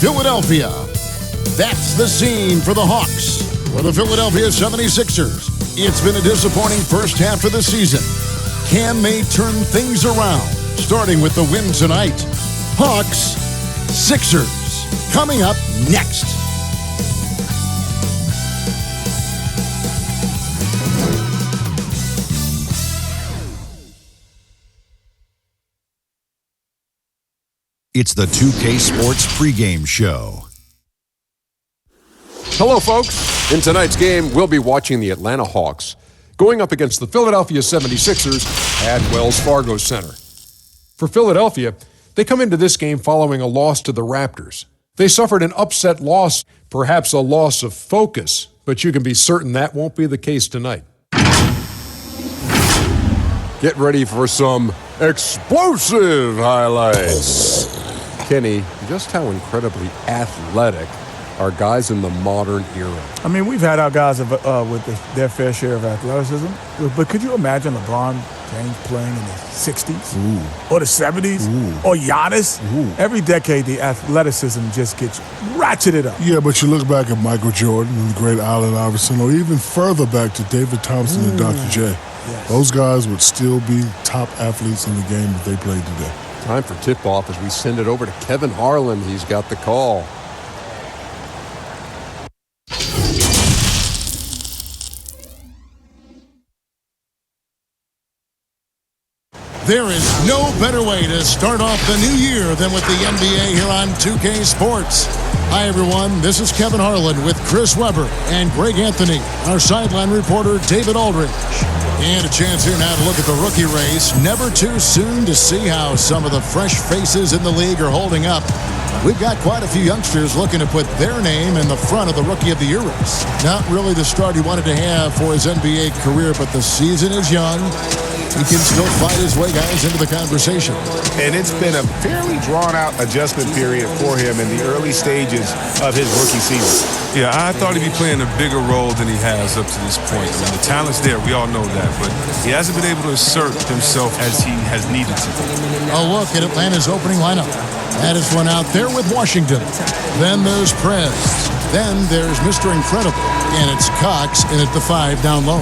Philadelphia. That's the scene for the Hawks. For the Philadelphia 76ers, it's been a disappointing first half of the season. Can they turn things around? Starting with the win tonight. Hawks, Sixers, coming up next. It's the 2K Sports pregame show. Hello, folks. In tonight's game, we'll be watching the Atlanta Hawks going up against the Philadelphia 76ers at Wells Fargo Center. For Philadelphia, they come into this game following a loss to the Raptors. They suffered an upset loss, perhaps a loss of focus, but you can be certain that won't be the case tonight. Get ready for some explosive highlights. Kenny, just how incredibly athletic are guys in the modern era? I mean, we've had our guys with their fair share of athleticism, but could you imagine LeBron James playing in the 60s or the 70s or Giannis? Every decade, the athleticism just gets ratcheted up. Yeah, but you look back at Michael Jordan and the great Allen Iverson, or even further back to David Thompson and Dr. J. Yes. Those guys would still be top athletes in the game if they played today. Time for tip-off as we send it over to Kevin Harlan. He's got the call. There is no better way to start off the new year than with the NBA here on 2K Sports. Hi, everyone. This is Kevin Harlan with Chris Webber and Greg Anthony, our sideline reporter, David Aldridge. And a chance here now to look at the rookie race. Never too soon to see how some of the fresh faces in the league are holding up. We've got quite a few youngsters looking to put their name in the front of the Rookie of the Year race. Not really the start he wanted to have for his NBA career, but the season is young. He can still fight his way, guys, into the conversation. And it's been a fairly drawn-out adjustment period for him in the early stages of his rookie season. Yeah, I thought he'd be playing a bigger role than he has up to this point. I mean, the talent's there, we all know that, but he hasn't been able to assert himself as he has needed to. A look at Atlanta's opening lineup. That is one out there with Washington. Then there's Prez. Then there's Mr. Incredible. And it's Cox in at the 5 down low.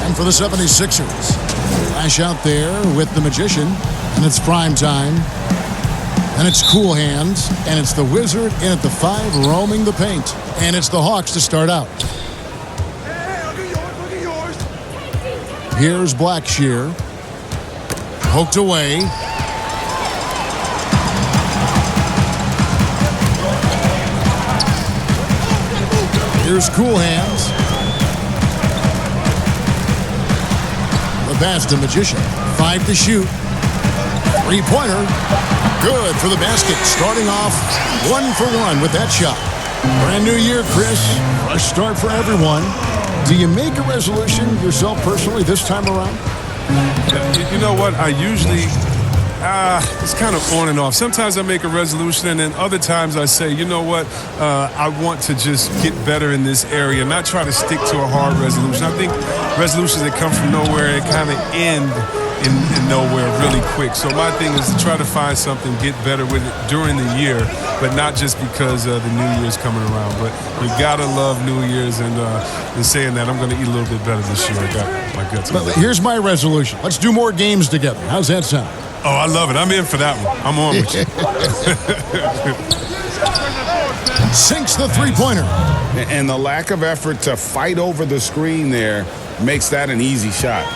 And for the 76ers, Flash out there with the Magician. And it's Prime Time. And it's Cool Hands. And it's the Wizard in at the 5 roaming the paint. And it's the Hawks to start out. Here's Blackshear. Poked away. Here's Cool Hands. The pass to Magician. 5 to shoot. 3-pointer. Good for the basket. Starting off 1 for 1 with that shot. Brand new year, Chris. Fresh start for everyone. Do you make a resolution yourself personally this time around? You know what? I usually, it's kind of on and off. Sometimes I make a resolution, and then other times I say, you know what? I want to just get better in this area, not try to stick to a hard resolution. I think resolutions that come from nowhere, it kind of end in nowhere really quick. So my thing is to try to find something, get better with it during the year, but not just because the new year's coming around. But you gotta love New Year's, and in saying that, I'm gonna eat a little bit better this year. I got my guts. But here's my resolution. Let's do more games together. How's that sound? Oh, I love it. I'm in for that one. I'm on with you. Sinks the 3-pointer. And the lack of effort to fight over the screen there makes that an easy shot.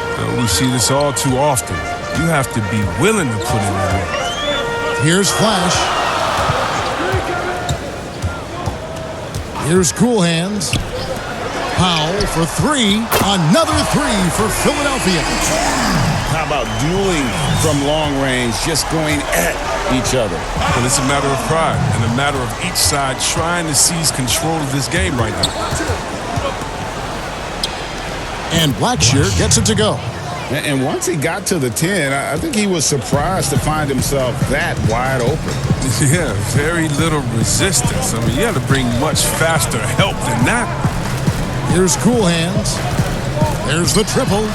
We see this all too often. You have to be willing to put in the work. Here's Flash. Here's Cool Hands. Powell for 3. Another 3 for Philadelphia. How about dueling from long range, just going at each other? And it's a matter of pride and a matter of each side trying to seize control of this game right now. And Blackshear gets it to go. And once he got to the 10, I think he was surprised to find himself that wide open. Yeah, very little resistance. I mean, you had to bring much faster help than that. Here's Cool Hands. There's the triple.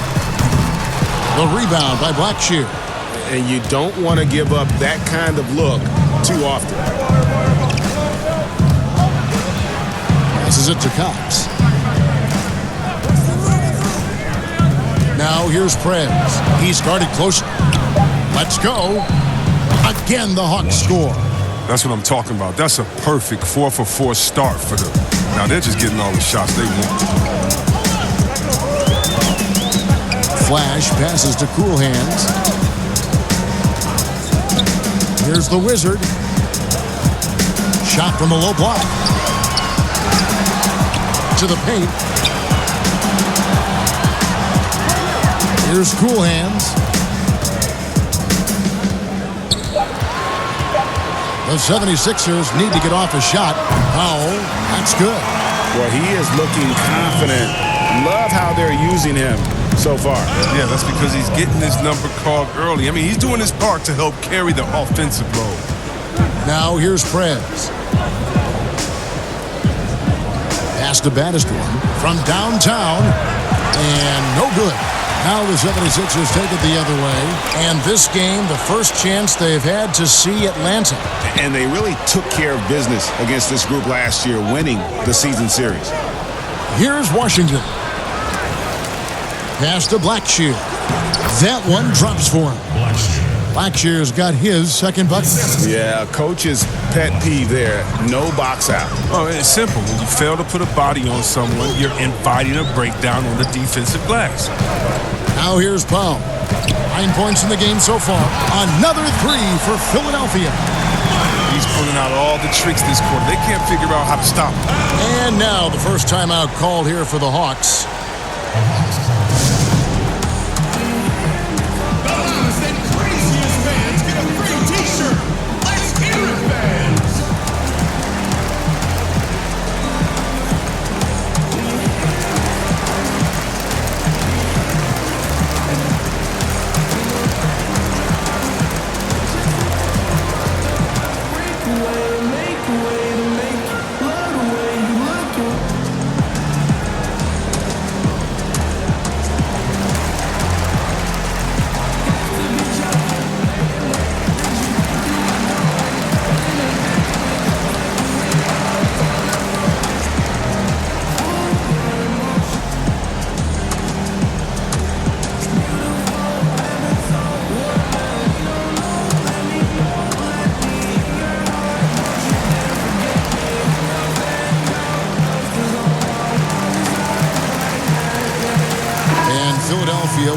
The rebound by Blackshear. And you don't want to give up that kind of look too often. it to Cox. Now here's Prez. He's guarded close. Let's go. Again, the Hawks score. That's what I'm talking about. That's a perfect 4-for-4 start for them. Now they're just getting all the shots they want. Flash passes to Cool Hands. Here's the Wizard. Shot from the low block. To the paint. Here's Cool Hands. The 76ers need to get off a shot. Powell, that's good. Well, he is looking confident. Love how they're using him so far. Yeah, that's because he's getting his number called early. I mean, he's doing his part to help carry the offensive load. Now here's Prez. Pass to Battiston from downtown. And no good. Now the 76ers take it the other way. And this game, the first chance they've had to see Atlanta. And they really took care of business against this group last year, winning the season series. Here's Washington. Pass to Blackshear. That one drops for him. Blackshear's got his second bucket. Yeah, coach's pet peeve there. No box out. Oh, it's simple. When you fail to put a body on someone, you're inviting a breakdown on the defensive glass. Now here's Powell. 9 points in the game so far. Another three for Philadelphia. He's pulling out all the tricks this quarter. They can't figure out how to stop him. And now the first timeout called here for the Hawks.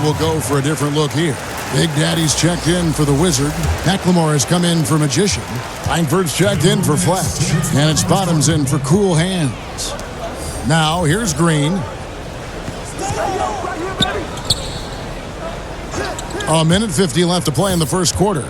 Will go for a different look here. Big Daddy's checked in for the Wizard. McLemore has come in for Magician. Langford's checked in for Flash. And it's Bottoms in for Cool Hands. Now, here's Green. A minute 50 left to play in the first quarter.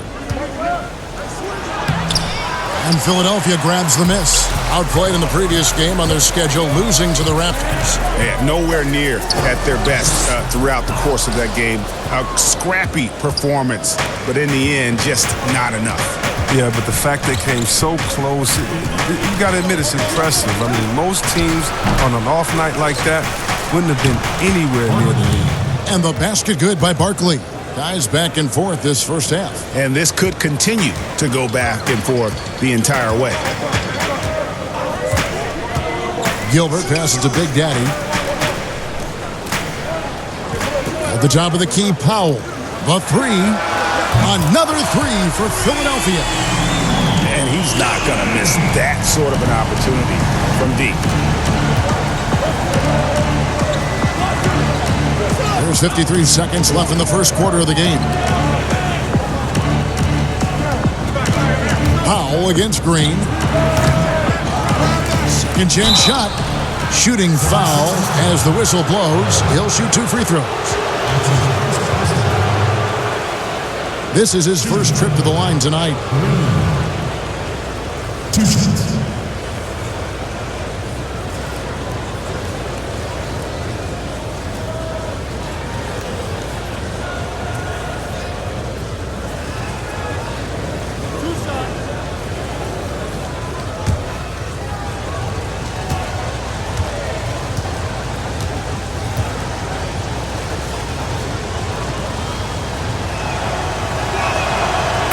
And Philadelphia grabs the miss. Outplayed in the previous game on their schedule, losing to the Raptors. Yeah, nowhere near at their best throughout the course of that game. A scrappy performance, but in the end, just not enough. Yeah, but the fact they came so close, you got to admit it's impressive. I mean, most teams on an off night like that wouldn't have been anywhere near the lead. And the basket good by Barkley. Guys back and forth this first half. And this could continue to go back and forth the entire way. Gilbert passes to Big Daddy. At the top of the key, Powell. The three. Another three for Philadelphia. And he's not going to miss that sort of an opportunity from deep. There's 53 seconds left in the first quarter of the game. Powell against Green. Second chance shot. Shooting foul as the whistle blows. He'll shoot 2 free throws. This is his first trip to the line tonight. 2 shots.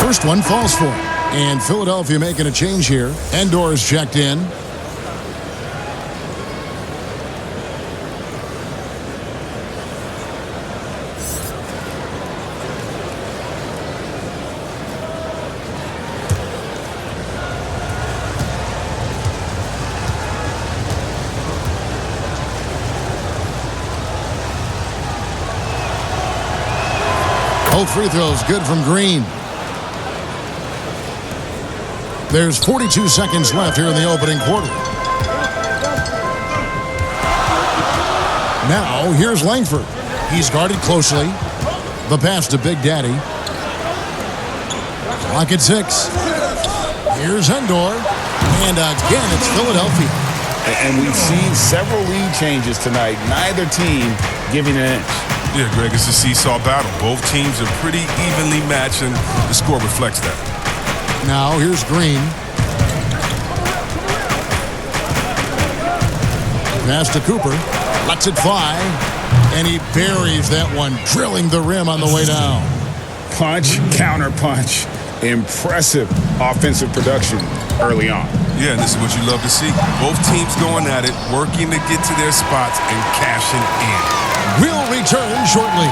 First one falls for him. And Philadelphia making a change here. Endor's checked in. Both free throws good from Green. There's 42 seconds left here in the opening quarter. Now, here's Langford. He's guarded closely. The pass to Big Daddy. Clock at 6. Here's Endor. And again, it's Philadelphia. And we've seen several lead changes tonight. Neither team giving an inch. Yeah, Greg, it's a seesaw battle. Both teams are pretty evenly matched, and the score reflects that. Now, here's Green. Pass to Cooper. Lets it fly. And he buries that one, drilling the rim on the way down. Punch, counter punch. Impressive offensive production early on. Yeah, and this is what you love to see. Both teams going at it, working to get to their spots and cashing in. We'll return shortly.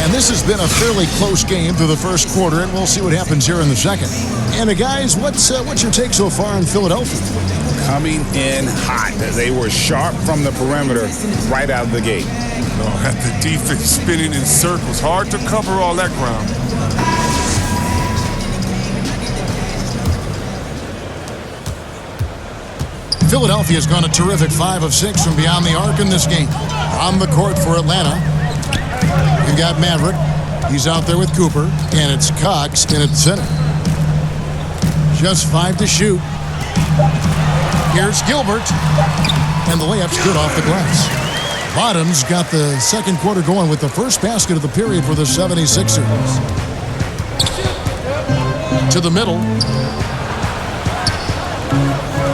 And this has been a fairly close game through the first quarter, and we'll see what happens here in the second. And guys, what's your take so far on Philadelphia? Coming in hot. They were sharp from the perimeter right out of the gate. Oh, had the defense spinning in circles. Hard to cover all that ground. Philadelphia's gone a terrific 5 of 6 from beyond the arc in this game. On the court for Atlanta, we've got Maverick. He's out there with Cooper, and it's Cox in at center. Just 5 to shoot. Here's Gilbert, and the layup's good off the glass. Bottoms got the second quarter going with the first basket of the period for the 76ers. To the middle.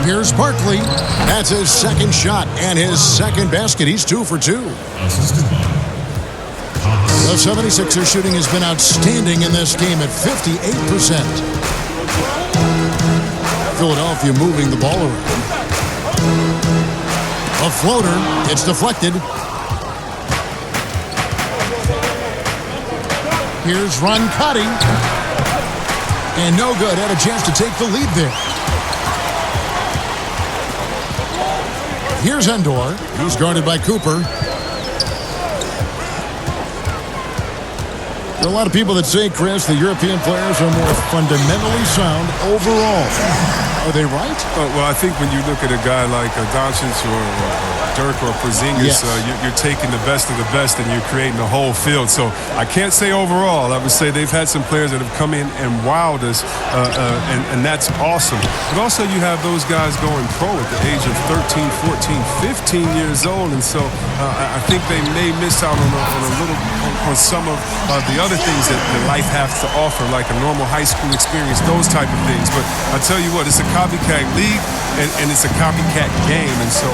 Here's Barkley. That's his second shot and his second basket. He's 2 for 2. The 76ers shooting has been outstanding in this game at 58%. Philadelphia moving the ball around. A floater. It's deflected. Here's Roncati. And no good. Had a chance to take the lead there. Here's Endor. He's guarded by Cooper. There are a lot of people that say, Chris, the European players are more fundamentally sound overall. Are they right? Well, I think when you look at a guy like Doncic or Dirk or Porzingis, Yes. you're taking the best of the best and you're creating the whole field. So I can't say overall. I would say they've had some players that have come in and wowed us, and that's awesome. But also you have those guys going pro at the age of 13, 14, 15 years old, and so I think they may miss out on some of the other things that life has to offer, like a normal high school experience, those type of things. But I tell you what, it's a copycat league and it's a copycat game. And so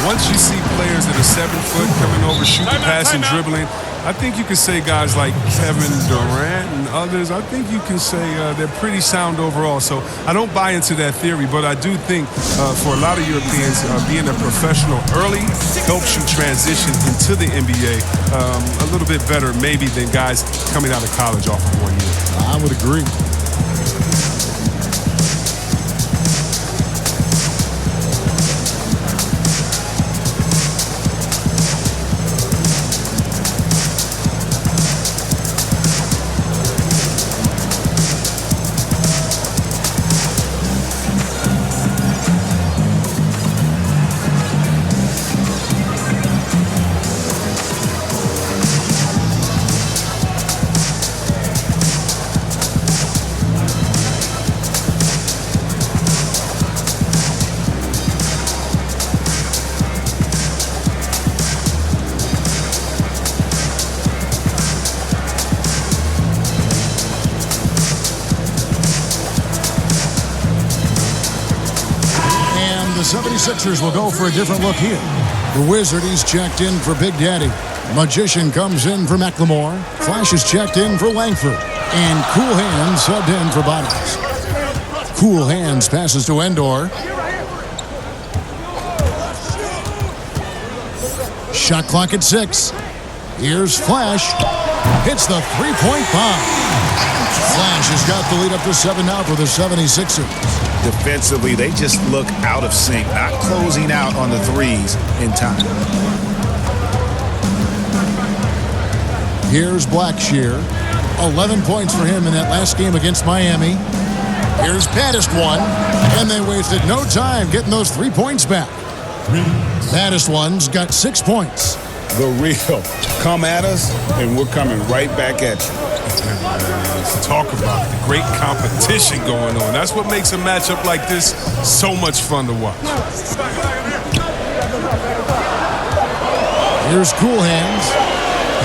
once you see players that are 7 foot coming over, shooting, passing, dribbling, I think you can say guys like Kevin Durant and others, I think you can say they're pretty sound overall. So I don't buy into that theory, but I do think for a lot of Europeans, being a professional early helps you transition into the NBA a little bit better maybe than guys coming out of college off of 1 year. I would agree. The 76ers will go for a different look here. The Wizard, he's checked in for Big Daddy. Magician comes in for McLemore. Flash is checked in for Langford. And Cool Hands subbed in for Bottoms. Cool Hands passes to Endor. Shot clock at 6. Here's Flash. Hits the three-point bomb. Flash has got the lead up to 7 now for the 76ers. Defensively, they just look out of sync, not closing out on the threes in time. Here's Blackshear. 11 points for him in that last game against Miami. Here's Baddest one, and they wasted no time getting those 3 points back. Baddest one's got 6 points. The real. Come at us, and we're coming right back at you. Let's talk about the great competition going on. That's what makes a matchup like this so much fun to watch. Here's Cool Hands.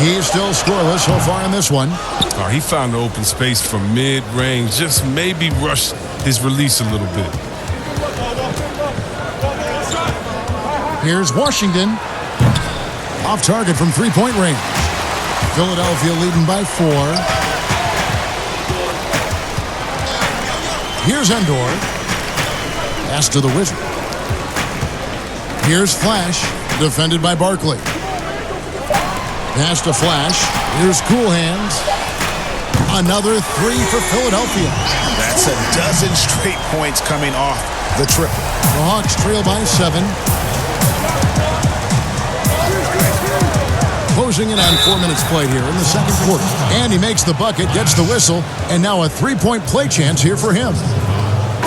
He's still scoreless so far in this one. Oh, he found the open space from mid-range. Just maybe rushed his release a little bit. Here's Washington. Off target from three-point range. Philadelphia leading by 4. Here's Endor. Pass to the Wizard. Here's Flash. Defended by Barkley. Pass to Flash. Here's Cool Hands. Another 3 for Philadelphia. That's a dozen straight points coming off the triple. The Hawks trail by 7. Closing in on 4 minutes played here in the second quarter. And he makes the bucket, gets the whistle, and now a 3-point play chance here for him.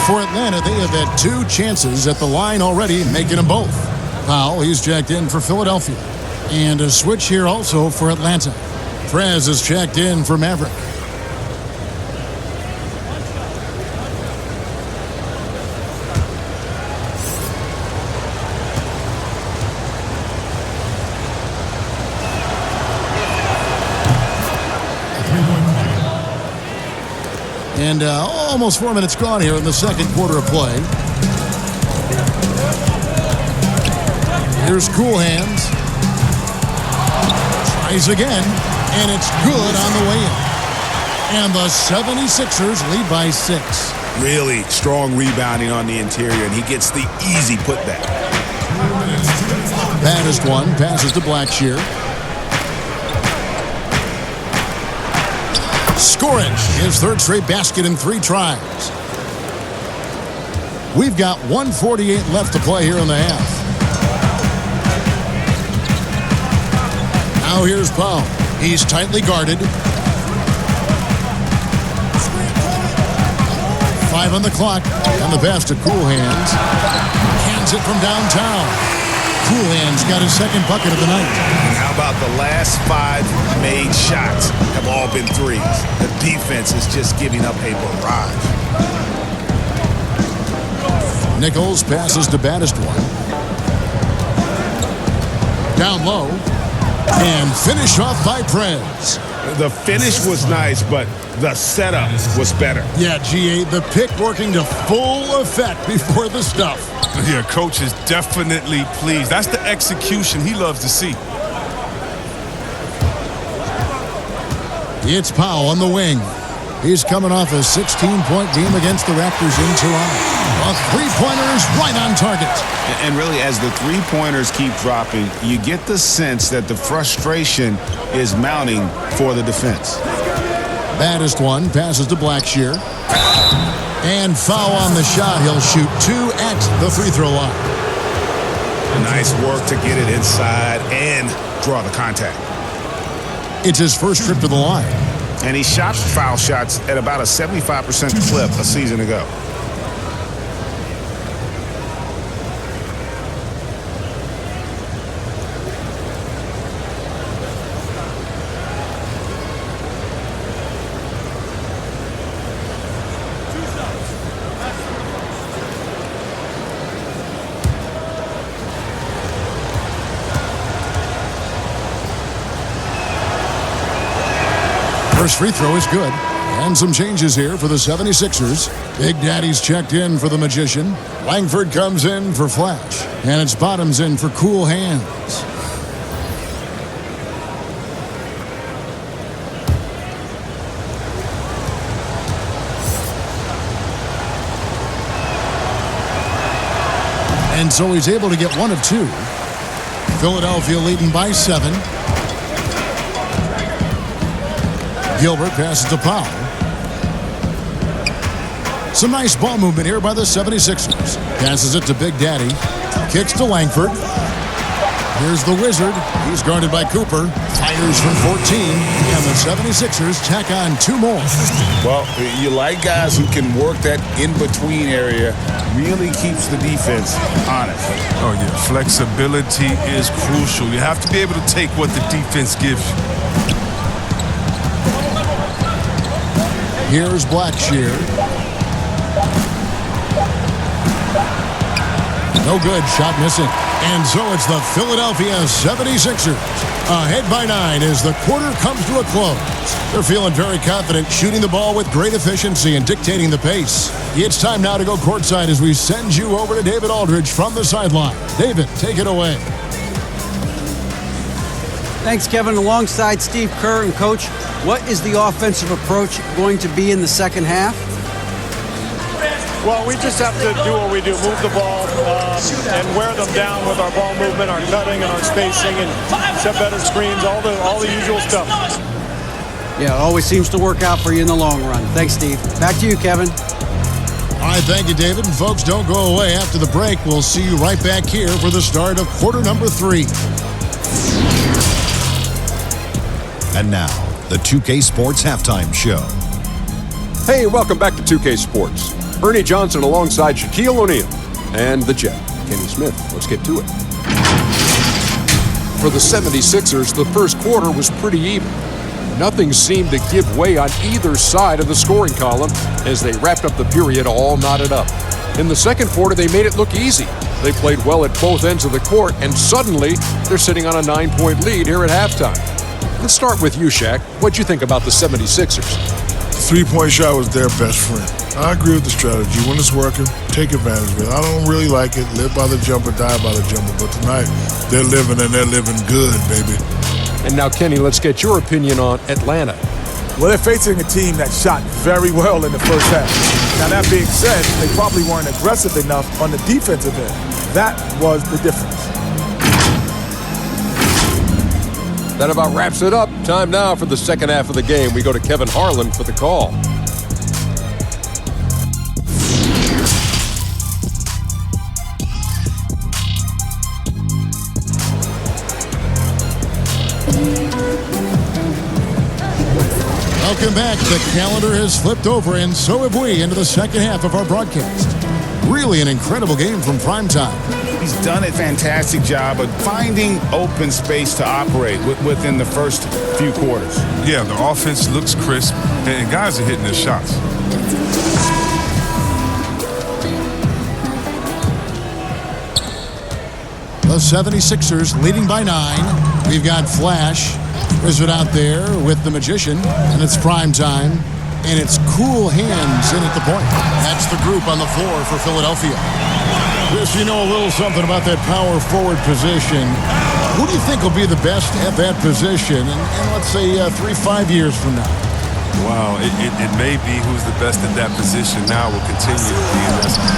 For Atlanta, they have had 2 chances at the line already, making them both. Powell, he's checked in for Philadelphia. And a switch here also for Atlanta. Trez is checked in for Maverick. And almost 4 minutes gone here in the second quarter of play. Here's Cool Hands. Tries again, and it's good on the way in. And the 76ers lead by 6. Really strong rebounding on the interior, and he gets the easy putback. Baddest one passes to Blackshear. Scorich, his 3rd straight basket in 3 tries. We've got 1:48 left to play here in the half. Now here's Powell. He's tightly guarded. 5 on the clock, and the pass to Cool Hands. Hands it from downtown. Cool Hands got his 2nd bucket of the night. And how about the last 5 made shots have all been threes? The defense is just giving up a barrage. Nichols passes to Baddest one. Down low. And finish off by Prez. The finish was nice, but the setup was better. Yeah, GA, the pick working to full effect before the stuff. Yeah, coach is definitely pleased. That's the execution he loves to see. It's Powell on the wing. He's coming off a 16-point game against the Raptors in Toronto. A 3-pointer's right on target. And really, as the 3-pointers keep dropping, you get the sense that the frustration is mounting for the defense. Baddest one passes to Blackshear. And foul on the shot. He'll shoot 2 at the free throw line. Nice work to get it inside and draw the contact. It's his first trip to the line. And he shot foul shots at about a 75% clip a season ago. First free throw is good. And some changes here for the 76ers. Big Daddy's checked in for the Magician. Langford comes in for Flash. And it's Bottoms in for Cool Hands. And so he's able to get 1 of 2. Philadelphia leading by 7. Gilbert passes to Powell. Some nice ball movement here by the 76ers. Passes it to Big Daddy. Kicks to Langford. Here's the Wizard. He's guarded by Cooper. Fires from 14. And the 76ers tack on 2 more. Well, you like guys who can work that in-between area. Really keeps the defense honest. Oh, yeah. Flexibility is crucial. You have to be able to take what the defense gives you. Here's Blackshear. No good. Shot missing. And so it's the Philadelphia 76ers. Ahead by 9 as the quarter comes to a close. They're feeling very confident, shooting the ball with great efficiency and dictating the pace. It's time now to go courtside as we send you over to David Aldridge from the sideline. David, take it away. Thanks, Kevin. Alongside Steve Kerr and Coach, what is the offensive approach going to be in the second half? Well, we just have to do what we do, move the ball and wear them down with our ball movement, our cutting, and our spacing, and set better screens, all the usual stuff. Yeah, it always seems to work out for you in the long run. Thanks, Steve. Back to you, Kevin. All right, thank you, David. And folks, don't go away. After the break, we'll see you right back here for the start of quarter number 3. And now, the 2K Sports Halftime Show. Hey, welcome back to 2K Sports. Ernie Johnson alongside Shaquille O'Neal and the Jet, Kenny Smith. Let's get to it. For the 76ers, the first quarter was pretty even. Nothing seemed to give way on either side of the scoring column as they wrapped up the period all knotted up. In the second quarter, they made it look easy. They played well at both ends of the court, and suddenly they're sitting on a 9-point lead here at halftime. Let's start with you, Shaq. What'd you think about the 76ers? Three-point shot was their best friend. I agree with the strategy. When it's working, take advantage of it. I don't really like it. Live by the jumper, die by the jumper. But tonight, they're living, and they're living good, baby. And now, Kenny, let's get your opinion on Atlanta. Well, they're facing a team that shot very well in the first half. Now, that being said, they probably weren't aggressive enough on the defensive end. That was the difference. That about wraps it up. Time now for the second half of the game. We go to Kevin Harlan for the call. Welcome back. The calendar has flipped over, and so have we, into the second half of our broadcast. Really an incredible game from primetime. He's done a fantastic job of finding open space to operate within the first few quarters. Yeah, the offense looks crisp, and guys are hitting their shots. The 76ers leading by 9. We've got Flash. Wizard out there with the Magician, and it's prime time, and it's Cool Hands in at the point. That's the group on the floor for Philadelphia. Chris, you know a little something about that power forward position. Who do you think will be the best at that position in let's say 3-5 years from now? Wow, it may be who's the best at that position now will continue to be, and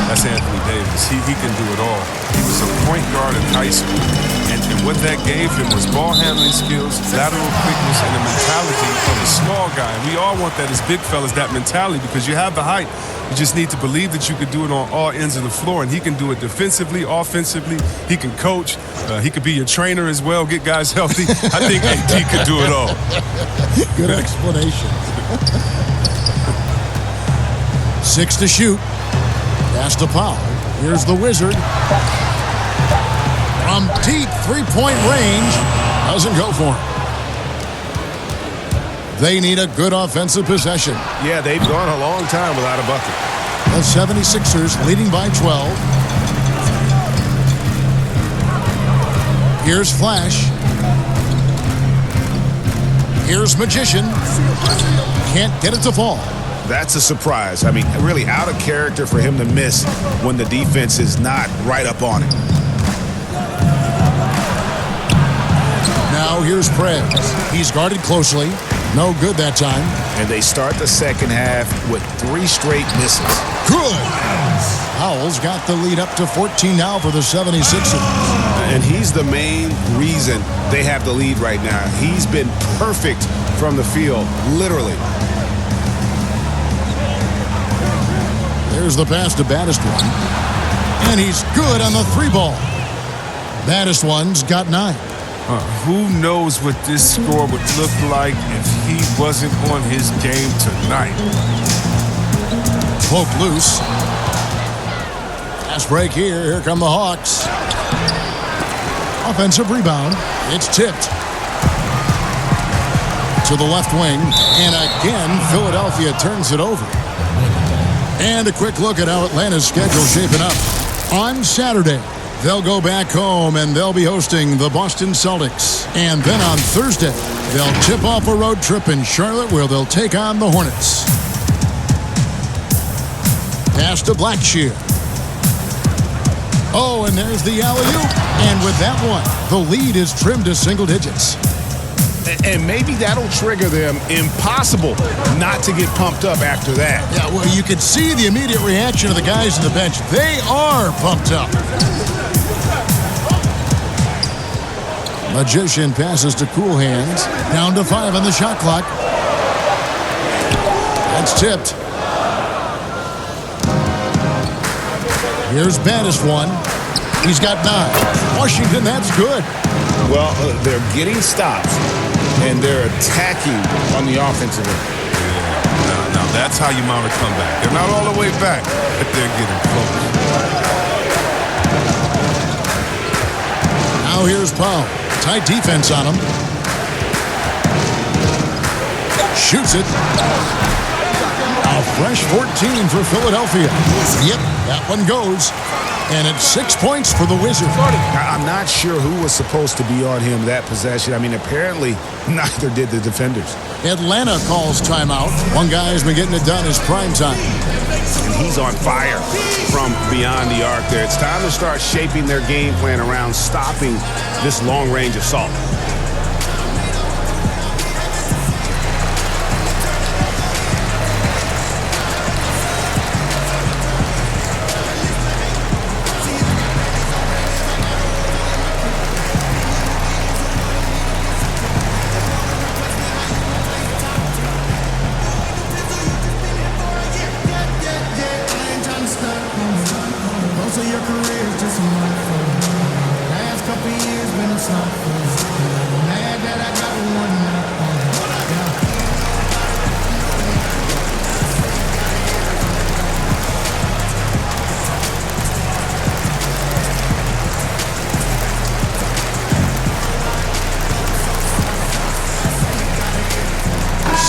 that's Anthony Davis. He can do it all. He was a point guard in high school, and what that gave him was ball handling skills, lateral quickness, and the mentality of a small guy. We all want that as big fellas, that mentality, because you have the height. You just need to believe that you can do it on all ends of the floor, and he can do it defensively, offensively. He can coach. He could be your trainer as well, get guys healthy. I think AD could do it all. Good explanation. 6 to shoot. Pass to Powell. Here's the Wizard. From deep three-point range. Doesn't go for him. They need a good offensive possession. Yeah, they've gone a long time without a bucket. The 76ers leading by 12. Here's Flash. Here's Magician. Can't get it to fall. That's a surprise. I mean, really out of character for him to miss when the defense is not right up on it. Now here's Prez. He's guarded closely. No good that time. And they start the second half with 3 straight misses. Good. Powell's got the lead up to 14 now for the 76ers. And he's the main reason they have the lead right now. He's been perfect from the field, literally. Here's the pass to Baddest One. And he's good on the 3-ball. Baddest One's got 9. Who knows what this score would look like if he wasn't on his game tonight? Poke loose. Fast break here. Here come the Hawks. Offensive rebound. It's tipped to the left wing. And again, Philadelphia turns it over. And a quick look at how Atlanta's schedule shaping up. On Saturday, they'll go back home and they'll be hosting the Boston Celtics. And then on Thursday, they'll tip off a road trip in Charlotte where they'll take on the Hornets. Pass to Blackshear. Oh, and there's the alley-oop. And with that one, the lead is trimmed to single digits. And maybe that'll trigger them. Impossible not to get pumped up after that. Yeah, well, you can see the immediate reaction of the guys on the bench. They are pumped up. Magician passes to Cool Hands. Down to 5 on the shot clock. That's tipped. Here's Baddest One. He's got 9. Washington, that's good. Well, they're getting stops, and they're attacking on the offensive end. Yeah, now that's how you mount a comeback. They're not all the way back, but they're getting close. Now here's Powell. Tight defense on him. Shoots it. A fresh 14 for Philadelphia. Yep, that one goes. And it's 6 points for the Wizards. I'm not sure who was supposed to be on him that possession. I mean, apparently neither did the defenders. Atlanta calls timeout. One guy has been getting it done his prime time. And he's on fire from beyond the arc there. It's time to start shaping their game plan around stopping this long-range assault.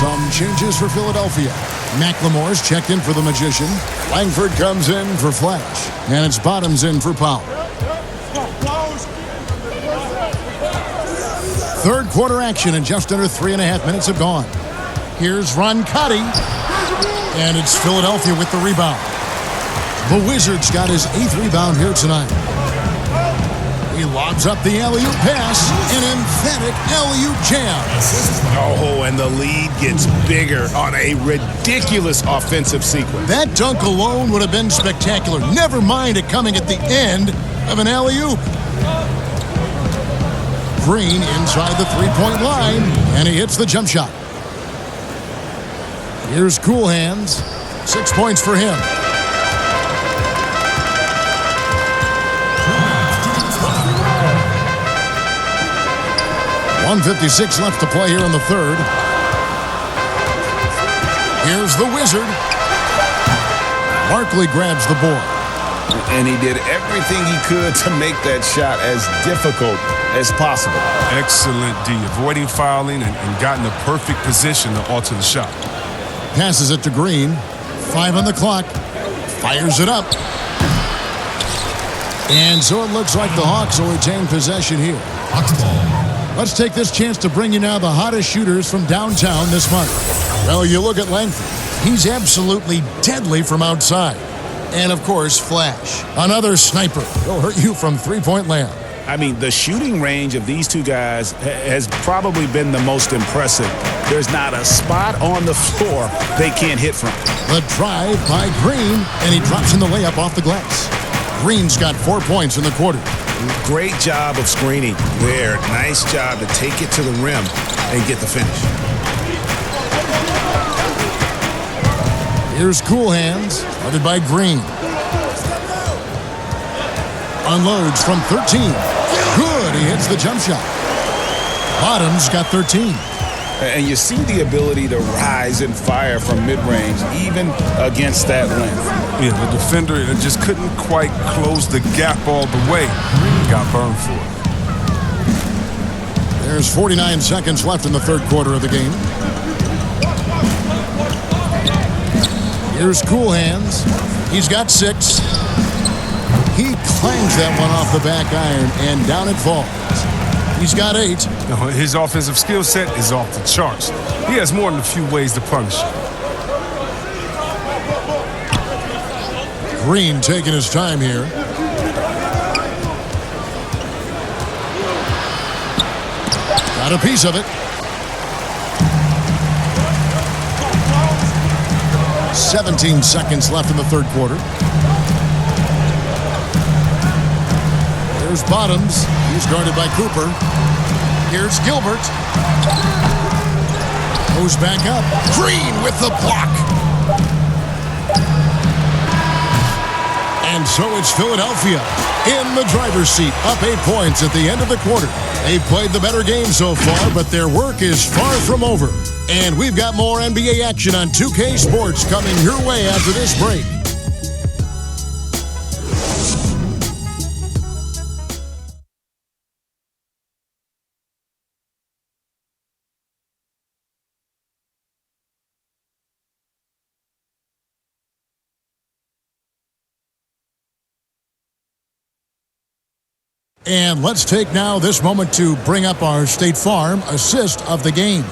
Some changes for Philadelphia. McLemore's checked in for the Magician. Langford comes in for Flash. And it's Bottoms in for Powell. Third quarter action and just under 3.5 minutes have gone. Here's Roncati. And it's Philadelphia with the rebound. The Wizards got his 8th rebound here tonight. He lobs up the alley-oop pass. An emphatic alley-oop jam. Oh, and the lead gets bigger on a ridiculous offensive sequence. That dunk alone would have been spectacular. Never mind it coming at the end of an alley-oop. Green inside the three-point line, and he hits the jump shot. Here's Cool Hands. 6 points for him. .156 left to play here in the third. Here's the Wizard. Barkley grabs the board. And he did everything he could to make that shot as difficult as possible. Excellent D, avoiding fouling and got in the perfect position to alter the shot. Passes it to Green. 5 on the clock. Fires it up. And so it looks like the Hawks will retain possession here. Hawks ball. Let's take this chance to bring you now the hottest shooters from downtown this month. Well, you look at Langford. He's absolutely deadly from outside. And, of course, Flash. Another sniper. He'll hurt you from three-point land. I mean, the shooting range of these two guys has probably been the most impressive. There's not a spot on the floor they can't hit from. The drive by Green, and he drops in the layup off the glass. Green's got 4 points in the quarter. Great job of screening there. Nice job to take it to the rim and get the finish. Here's Cool Hands, guarded by Green. Unloads from 13. Good, he hits the jump shot. Bottoms got 13. And you see the ability to rise and fire from mid-range, even against that length. Yeah, the defender just couldn't quite close the gap all the way. Got burned for it. There's 49 seconds left in the third quarter of the game. Here's Cool Hands. He's got 6. He clangs that one off the back iron, and down it falls. He's got 8. His offensive skill set is off the charts. He has more than a few ways to punish it. Green taking his time here. Got a piece of it. 17 seconds left in the third quarter. There's Bottoms. He's guarded by Cooper. Here's Gilbert. Goes back up. Green with the block. And so it's Philadelphia in the driver's seat, up 8 points at the end of the quarter. They've played the better game so far, but their work is far from over. And we've got more NBA action on 2K Sports coming your way after this break. And let's take now this moment to bring up our State Farm assist of the game.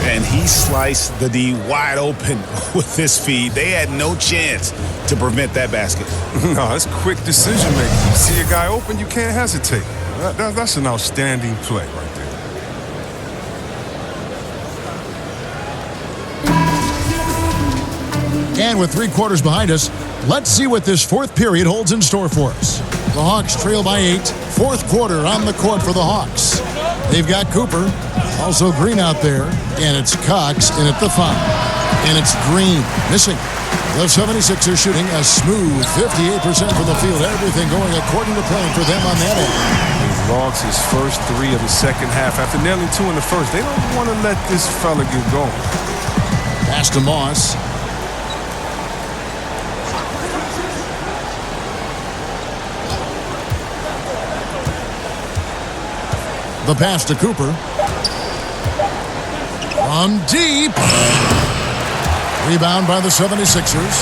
And he sliced the D wide open with his feed. They had no chance to prevent that basket. No, that's quick decision making. You see a guy open, you can't hesitate. That's an outstanding play right there. And with 3 quarters behind us, let's see what this fourth period holds in store for us. The Hawks trail by 8. Fourth quarter on the court for the Hawks. They've got Cooper, also Green out there, and it's Cox in at the 5. And it's Green missing. The 76ers shooting a smooth 58% from the field. Everything going according to plan for them on that end. He logs his first 3 of the second half after nailing 2 in the first. They don't want to let this fella get going. Pass to Moss. The pass to Cooper. From deep. Rebound by the 76ers.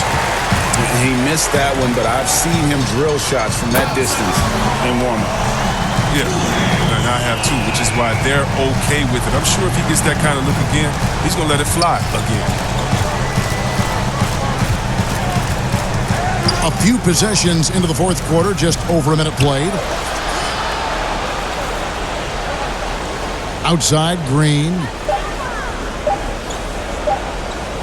He missed that one, but I've seen him drill shots from that distance in warm-up. Yeah, and I have too, which is why they're okay with it. I'm sure if he gets that kind of look again, he's going to let it fly again. A few possessions into the fourth quarter, just over a minute played. Outside, Green.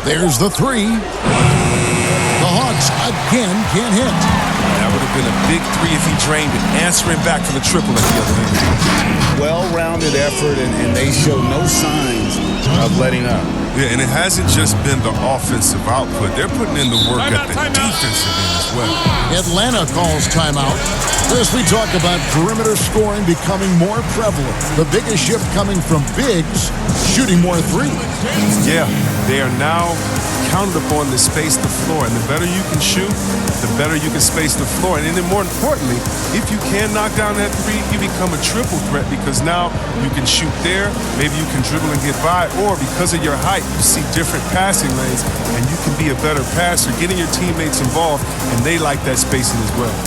There's the 3. The Hawks again can't hit. That would have been a big 3 if he drained it, answering back for the triple at the other end. Well-rounded effort, and they show no signs of letting up. Yeah, and it hasn't just been the offensive output. They're putting in the work at the defensive end as well. Atlanta calls timeout. As we talk about perimeter scoring becoming more prevalent, the biggest shift coming from bigs shooting more threes. Yeah, they are now counted upon to space the floor, and the better you can shoot, the better you can space the floor. And then more importantly, if you can knock down that 3, you become a triple threat because now you can shoot there, maybe you can dribble and get by, or because of your height, you see different passing lanes, and you can be a better passer, getting your teammates involved, and they like that spacing as well.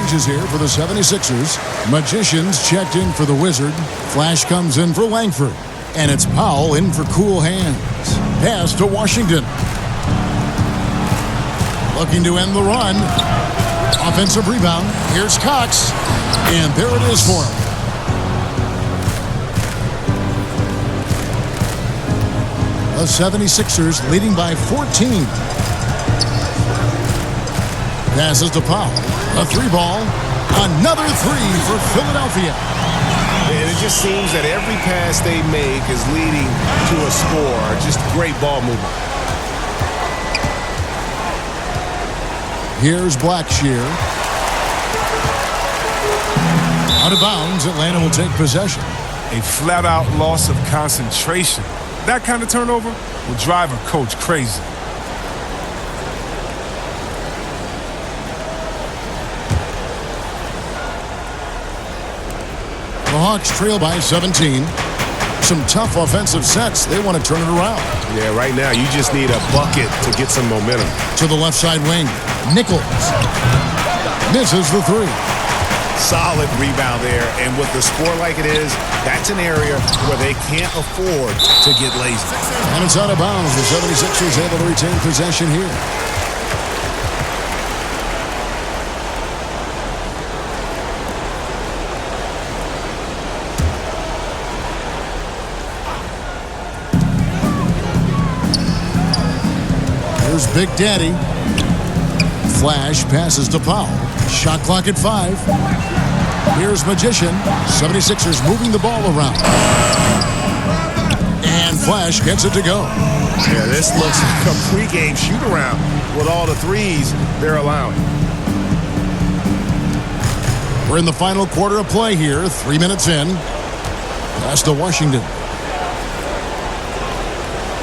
changes here for the 76ers. Magicians checked in for the Wizard. Flash comes in for Langford. And it's Powell in for Cool Hands. Pass to Washington. Looking to end the run. Offensive rebound. Here's Cox. And there it is for him. The 76ers leading by 14. Passes to Powell. A three ball. Another three for Philadelphia. And it just seems that every pass they make is leading to a score. Just great ball movement. Here's Blackshear. Out of bounds, Atlanta will take possession. A flat-out loss of concentration. That kind of turnover will drive a coach crazy. The Hawks trail by 17. Some tough offensive sets. They want to turn it around. Yeah, right now you just need a bucket to get some momentum. To the left side wing. Nichols. Misses the three. Solid rebound there. And with the score like it is, that's an area where they can't afford to get lazy. And it's out of bounds. The 76ers able to retain possession here. Here's Big Daddy. Flash passes to Powell. Shot clock at 5. Here's Magician. 76ers moving the ball around. And Flash gets it to go. Yeah, this looks like a pregame shoot-around with all the threes they're allowing. We're in the final quarter of play here. 3 minutes in. Pass to Washington.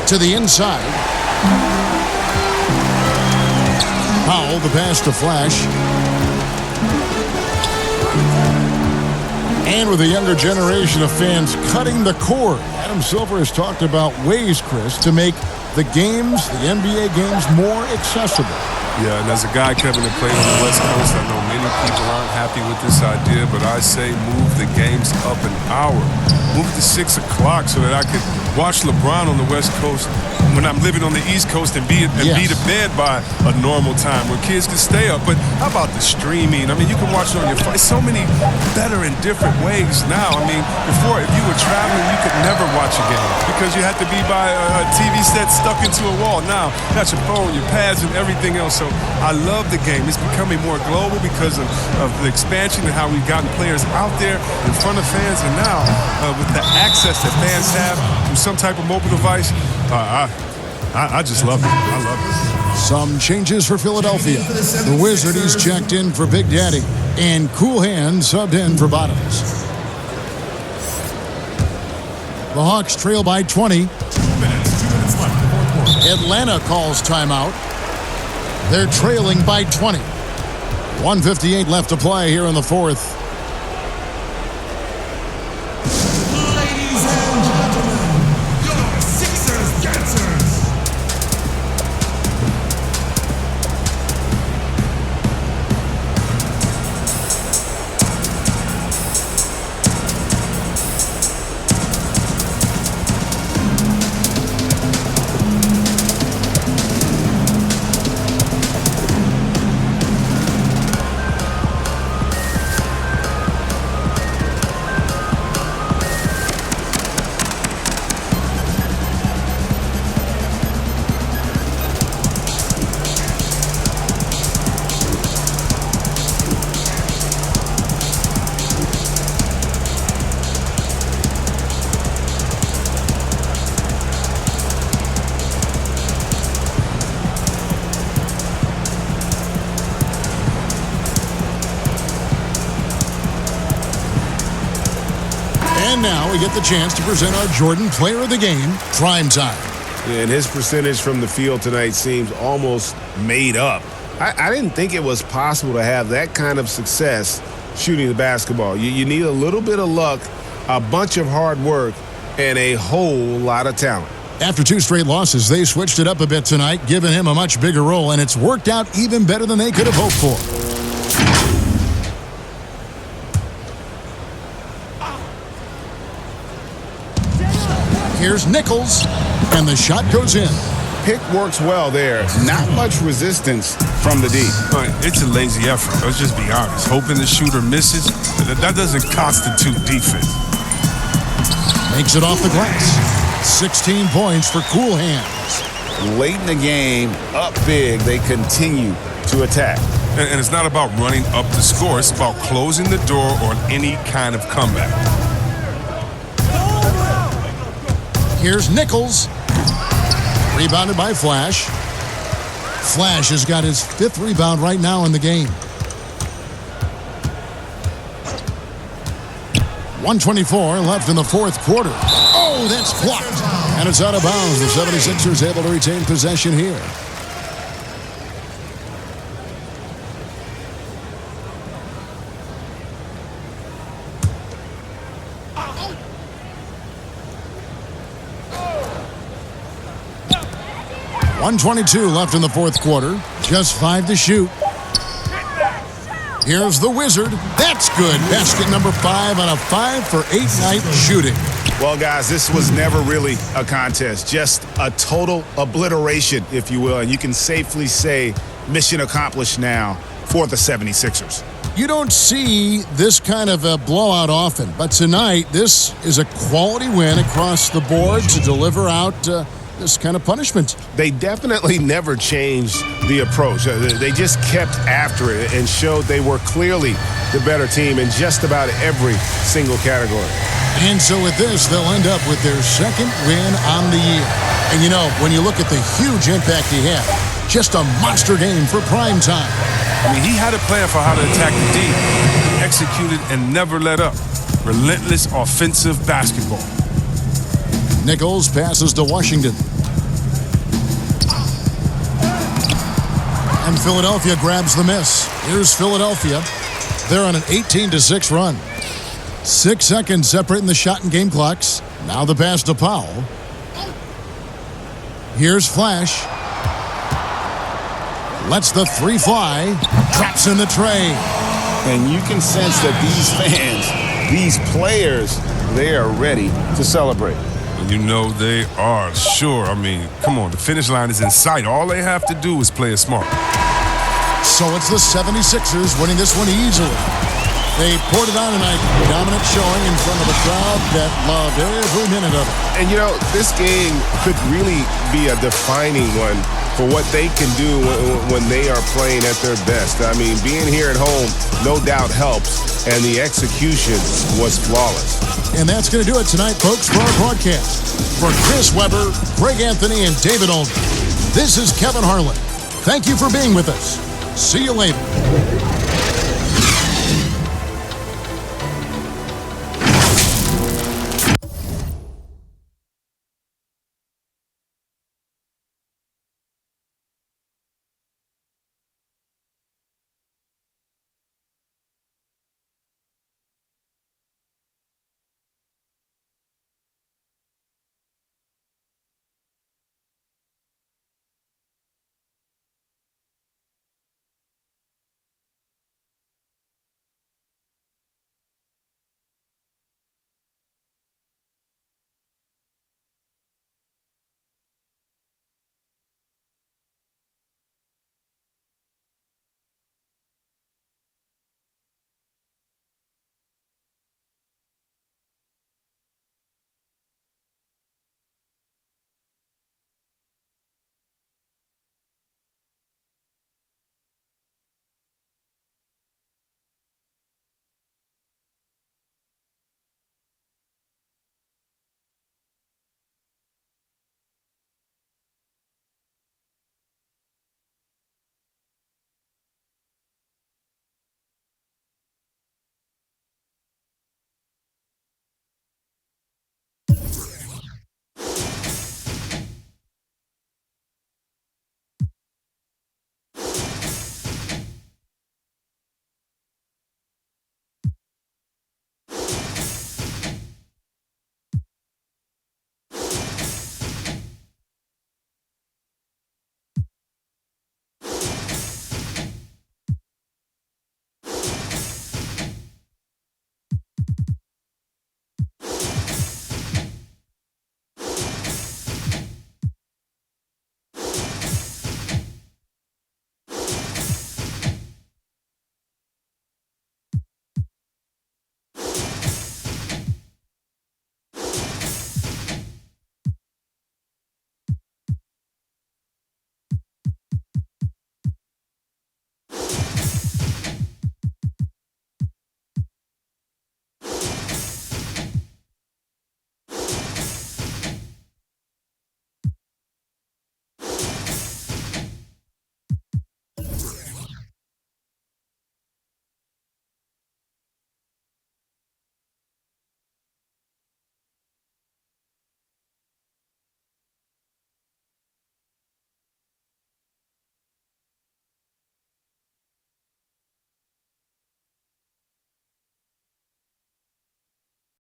To the inside. Powell, the pass to Flash. And with a younger generation of fans cutting the cord, Adam Silver has talked about ways, Chris, to make the games, the NBA games, more accessible. Yeah, and as a guy, Kevin, that played on the West Coast, I know many people aren't happy with this idea, but I say move the games up an hour. Move it to 6 o'clock so that I could watch LeBron on the West Coast when I'm living on the East Coast and be to bed by a normal time where kids can stay up. But how about the streaming? I mean, you can watch it on your phone. So many better and different ways now. I mean, before, if you were traveling, you could never watch a game because you had to be by a TV set stuck into a wall. Now, got your phone, your pads, and everything else. So I love the game. It's becoming more global because of the expansion and how we've gotten players out there in front of fans. And now, with the access that fans have through some type of mobile device, I just love it. I love it. Some changes for Philadelphia. The Wizard is checked in for Big Daddy. And Cool Hands subbed in for Bottoms. The Hawks trail by 20. 2 minutes left. Atlanta calls timeout. They're trailing by 20. 1:58 left to play here in the fourth. Ladies and gentlemen, your Sixers dancers. And now we get the chance to present our Jordan Player of the Game, Prime Time. And his percentage from the field tonight seems almost made up. I didn't think it was possible to have that kind of success shooting the basketball. You need a little bit of luck, a bunch of hard work, and a whole lot of talent. After 2 straight losses, they switched it up a bit tonight, giving him a much bigger role, and it's worked out even better than they could have hoped for. Here's Nichols, and the shot goes in. Pick works well there. Not much resistance from the D. It's a lazy effort. Let's just be honest. Hoping the shooter misses, that doesn't constitute defense. Makes it off the glass. 16 points for Cool Hands. Late in the game, up big, they continue to attack. And it's not about running up the score. It's about closing the door on any kind of comeback. Here's Nichols. Rebounded by Flash. Flash has got his 5th rebound right now in the game. 1:24 left in the 4th quarter. Oh, that's blocked. And it's out of bounds. The 76ers able to retain possession here. .122 left in the 4th quarter. Just 5 to shoot. Here's the Wizard. That's good. Basket number 5 on a 5-for-8 night shooting. Well, guys, this was never really a contest. Just a total obliteration, if you will. And you can safely say mission accomplished now for the 76ers. You don't see this kind of a blowout often, but tonight this is a quality win across the board to deliver out this kind of punishment. They definitely never changed the approach. They just kept after it and showed they were clearly the better team in just about every single category. And so with this, they'll end up with their 2nd win on the year. And you know, when you look at the huge impact he had, just a monster game for prime time. I mean, he had a plan for how to attack the D. He executed and never let up. Relentless offensive basketball. Nichols passes to Washington. And Philadelphia grabs the miss. Here's Philadelphia. They're on an 18-6 run. 6 seconds separating the shot and game clocks. Now the pass to Powell. Here's Flash. Lets the 3 fly. Drops in the tray. And you can sense that these fans, these players, they are ready to celebrate. You know they are, sure. I mean, come on, the finish line is in sight. All they have to do is play it smart. So it's the 76ers winning this one easily. They poured it on tonight. Dominant showing in front of a crowd that loved every minute of it. And you know, this game could really be a defining one for what they can do when they are playing at their best. I mean, being here at home no doubt helps, and the execution was flawless. And that's going to do it tonight, folks, for our broadcast. For Chris Webber, Greg Anthony, and David Olden, this is Kevin Harlan. Thank you for being with us. See you later.